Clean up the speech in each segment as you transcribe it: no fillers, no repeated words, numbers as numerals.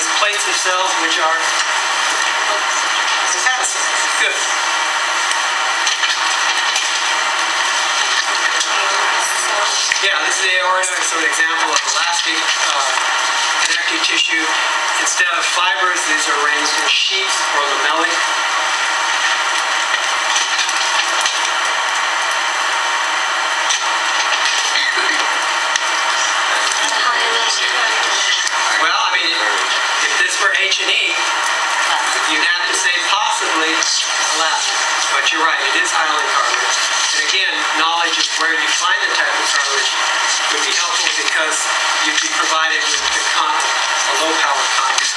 these plates of cells which are hepatocytes. Good. Yeah, this is the aorta. So an example of elastic connective tissue. Instead of fibers, these are arranged in sheets or lamellae. Well, I mean, if this were H&E, you'd have to say possibly elastic. But you're right, it is hyaline cartilage. And again, knowledge of where you find the type of cartilage would be helpful because you'd be provided with a low-power conduit.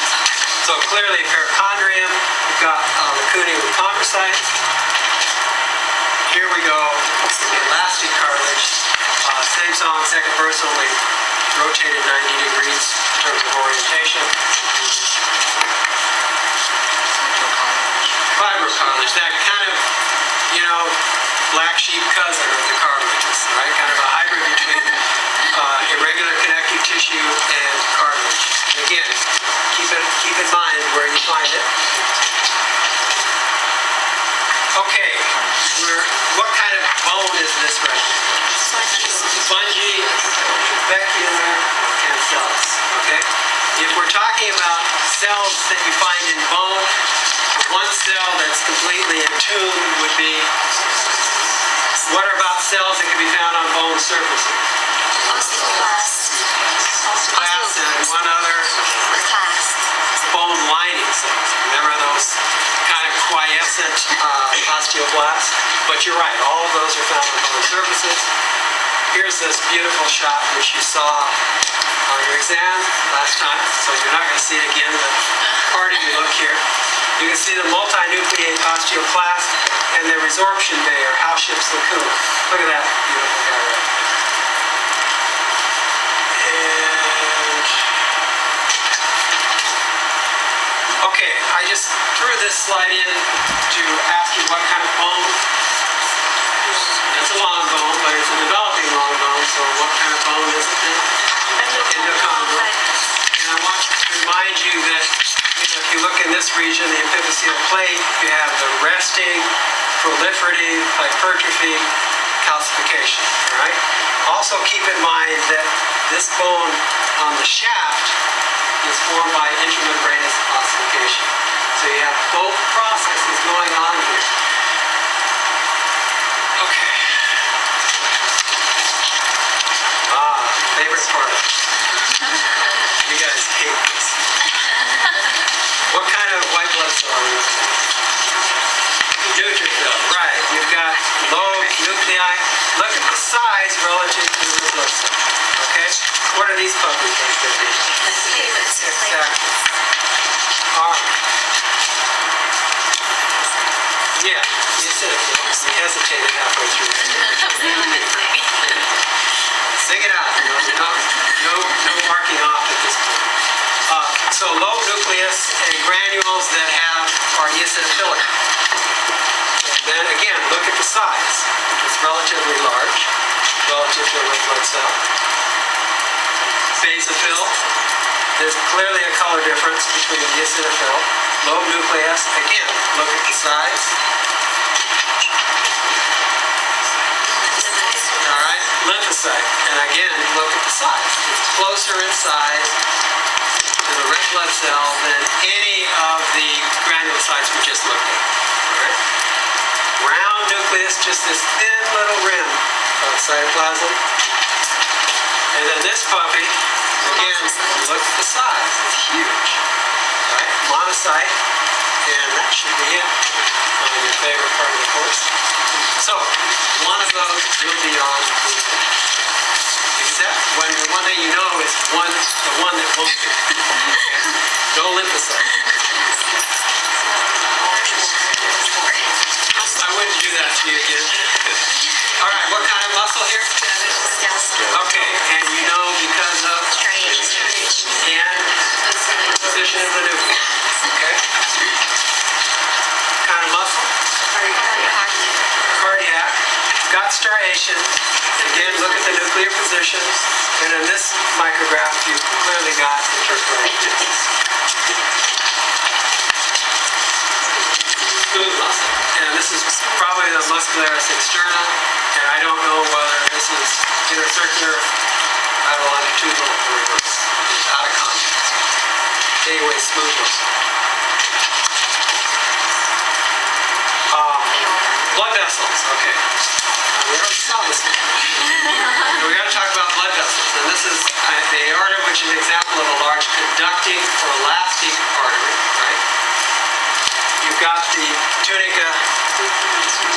So clearly, perichondrium, we've got lacunae with chondrocytes. Here we go, the elastic cartilage. Same song, second verse, only rotated 90 degrees in terms of orientation. Fiber cartilage, that kind of, you know, black sheep cousin of the cartilages, right? Kind of a hybrid between irregular connective tissue and cartilage. And again, keep in mind where you find it. Okay, what kind of bone is this right here? Spongy, trabecular, and cells. Okay? If we're talking about cells that you find in bone, one cell that's completely in tune would be, what are about cells that can be found on bone surfaces? Osteoclasts and one other bone lining cells. Remember those kind of quiescent osteoclasts? But you're right, all of those are found on bone surfaces. Here's this beautiful shot which you saw on your exam last time, so you're not going to see it again, but pardon me, look here. You can see the multinucleate osteoclast and the resorption bay or Hauschip's lacuna. Look at that beautiful guy right there. And okay, I just threw this slide in to ask you what kind of bone. It's a long bone, but it's a developing long bone, so what kind of bone is it then? Endochondral. And I want to remind you that, you know, if you look in this region, the epiphyseal plate, you have the resting, proliferative, hypertrophy, calcification. All right? Also keep in mind that this bone on the shaft is formed by intramembranous ossification. So you have both processes going on here. Okay. Favorite part of it. You guys hate this. What kind of white blood cell are you looking at? Neutrophil, right. You've got low nuclei. Look at the size relative to the blood cell. Okay? What are these puppies think they be? Exactly. Alright. Yeah, you said it. You hesitated halfway through. Sing it out. No marking off at this point. So low nucleus and granules that are eosinophilic. And then again, look at the size. It's relatively large relative to a red blood cell. Basophil. There's clearly a color difference between the eosinophil. Low nucleus. Again, look at the size. Alright, lymphocyte. And again, look at the size. It's closer in size to the red blood cell than any of the granulocytes we just looked at. Alright? Round nucleus, just this thin little rim of cytoplasm. And then this puppy, again, look at the size. It's huge. Right? Monocyte. And that should be it on your favorite part of the course. So, one of those will be on except when the one that you know is the one that won't be. No lymphocyte. I wouldn't do that to you again. Alright, what kind of muscle here? Okay, and you know because of and position of the nucleus. Okay? What kind of muscle? Cardiac. Got striation. Again, look at the nuclear position. And in this micrograph, you've clearly got intercalated. muscularis externa, and I don't know whether this is intercircular, longitudinal, or reverse. It's out of context. Anyway, smooth those. Blood vessels, okay. We already saw this one. So we got to talk about blood vessels, and this is the aorta, which is an example of a large conducting or elastic artery, right? You've got the tunica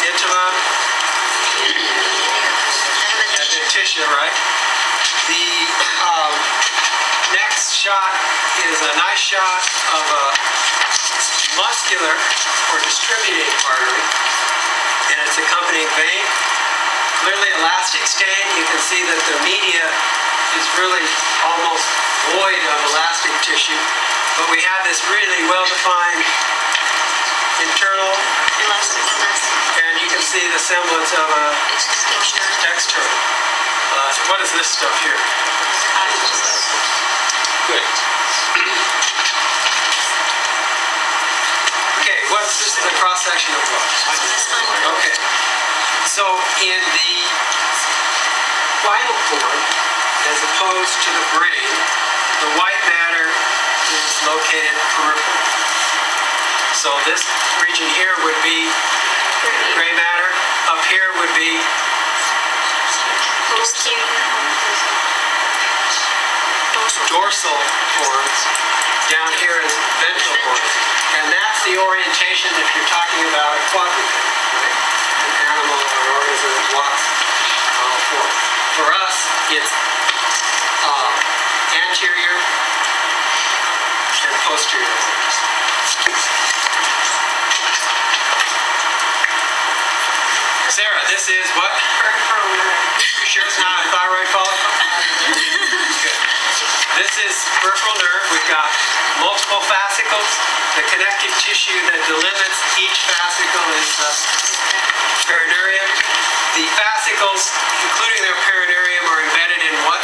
intima and the tissue, right? The next shot is a nice shot of a muscular or distributing artery, and its accompanying vein. Clearly elastic stain. You can see that the media is really almost void of elastic tissue, but we have this really well-defined internal, and you can see the semblance of a external. What is this stuff here? Good. Okay, this is a cross-section of what? Okay. So in the spinal cord, as opposed to the brain, the white matter is located peripherally. So this region here would be gray matter. Up here would be dorsal horns. Down here is ventral horns. And that's the orientation if you're talking about a quadruped, right? An animal or organism that walks all four. For us, it's anterior and posterior. Sarah, this is what? Peripheral nerve. You sure it's not a thyroid follicle? Good. This is peripheral nerve. We've got multiple fascicles. The connective tissue that delimits each fascicle is the perineurum. The fascicles, including their perineurum, are embedded in what?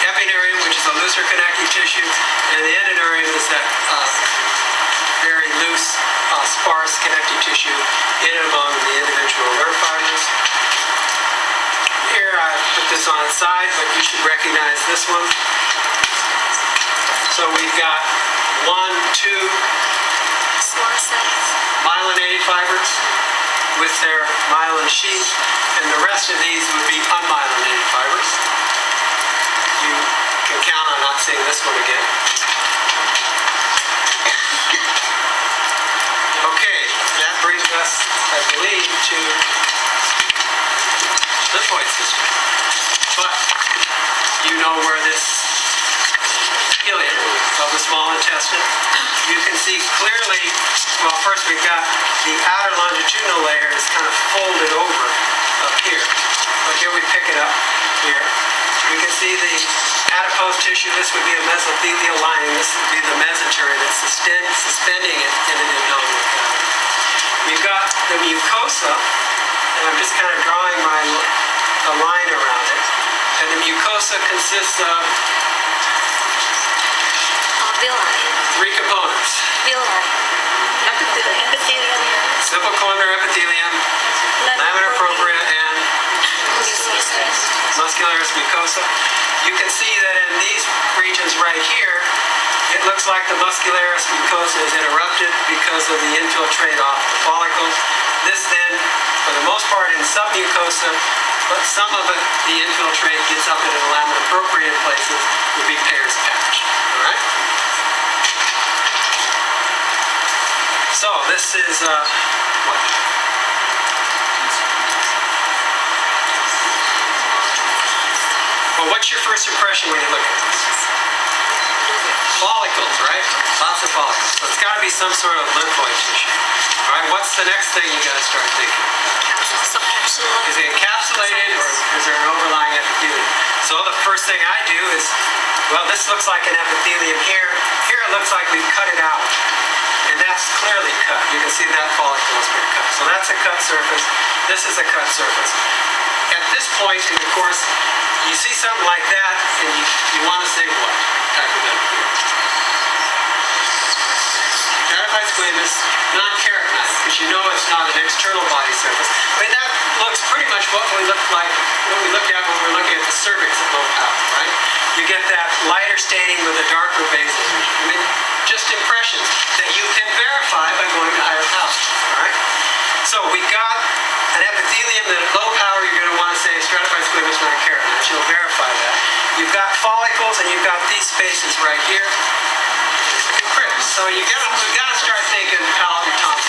Epineurum, which is a looser connective tissue, and the endoneurium is that very loose, sparse connective tissue in and among the individual nerve fibers. Here I put this on its side, but you should recognize this one. So we've got 1, 2 myelinated fibers with their myelin sheath, and the rest of these would be unmyelinated fibers. You can count on not seeing this one again. Okay, that brings us, I believe, to lymphoid system. But you know where this ileum of the small intestine. You can see clearly, well, first we've got the outer longitudinal layer is kind of folded over up here. But here we pick it up here. We can see the adipose tissue. This would be a mesothelial lining. This would be the mesentery that's suspending it in an umbilical cavity. We've got the mucosa, and I'm just kind of drawing a line around it. And the mucosa consists of three components. Simple columnar epithelium, laminar propria, and muscularis mucosa. You can see that in these regions right here, it looks like the muscularis mucosa is interrupted because of the infiltrate off the follicles. This then, for the most part, in some mucosa, but some of it, the infiltrate gets up into the lamina propria places, would be Peyer's patch. All right? So this is what? Well, what's your first impression when you look at this? Follicles, right? Lots of follicles. So it's got to be some sort of lymphoid tissue. All right, what's the next thing you got to start thinking? Is it encapsulated or is there an overlying epithelium? So the first thing I do is, well, this looks like an epithelium here. Here it looks like we've cut it out. And that's clearly cut. You can see that follicle has been cut. So that's a cut surface. This is a cut surface. At this point in the course, you see something like that, and you want to say what type of epithelium? Stratified squamous, non-characterized. keratinized because you know it's not an external body surface. I mean, that looks pretty much what we look like, what we look at when we're looking at the cervix at low power, right? You get that lighter staining with a darker basal region. I mean, just impressions that you can verify by going to higher power, all right? So we got an epithelium that at low power you're going to want to say stratified squamous, not keratinized. You'll verify that. You've got follicles and you've got these spaces right here. So we've got to start thinking palate and tonsil.